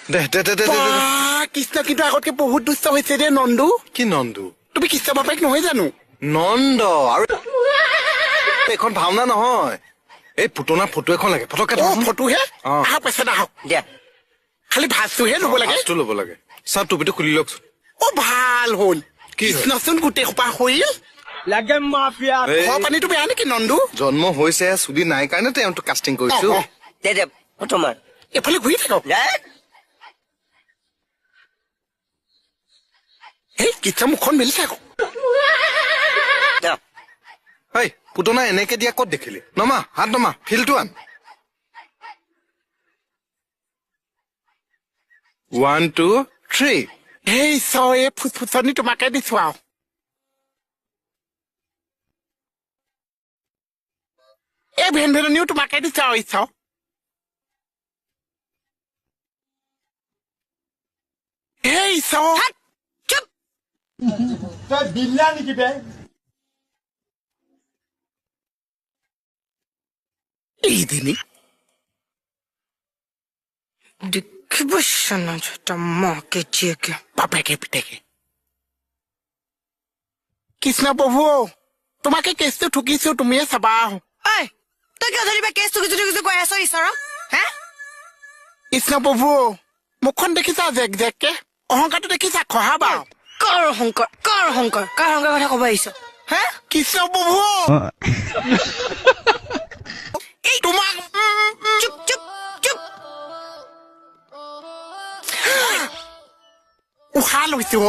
দে দে দে দে দে, দে। কৃষ্ণ কিন্তু আগতকে বহুত দুষ্ট হৈছে দে নন্দু কি নন্দু তুমি কৃষ্ণ বাপেক নহয় জানো নন্দ আৰু এখন ভাওনা নহয় এই পুতনা ফটো এখন লাগে ফটকে অ ফটোহে অ। আহক পেচেণ্ট আহক দিয়া খালি ভাতটোহে ল'ব লাগে ভাজটো ল'ব লাগে চাৰ টুপিটো খুলি লওকচোন অ ভাল হ'ল কি হ'ল? কৃষ্ণচোন গোটেই সোপা হৈল লাগে মাফিয়া ঘৰ পানীটো বেয়া নেকি নন্দু জন্ম হৈছে চুলি নাই কাৰণে তেওঁটো কাষ্টিং কৰিছো অ, অ। দে দে ফটো মাৰ এইফালে ঘূৰি থাকক দে এই কৃষ্ণ মুখখন মেলি থাকক দে হেই পুতনা এনেকে দিয়া ক'ত দেখিলি নমা হাত নমা ফিলটো আন 1 2 3 এই চাও এই ফুচফুচনি তোমাকে দিছো আৰু এই ভেনভেননিও তোমাকে দিছো আৰু চাও এই চাও চুপ এইদিনি দেখিব শোনা যেটা মাকে চেকে বাপেকে পিতেকে কৃষ্ণ প্ৰভু তোমাকে কেছটো ঠুকিছো তুমিয়ে চাবা ঐ তই কিয় ধৰিবা কেছটো কিছু কৈ আছ ঈশ্বৰক হে কৃষ্ণ প্ৰভু মুখখন দেখিছা জেক জেককে অহংকাৰটো দেখিছা খহাবা কাৰ অহংকাৰ কথা ক'ব আহিছ হে কৃষ্ণ প্ৰভু তোমাক চুপ চুপ চুপ উশাহ লৈছো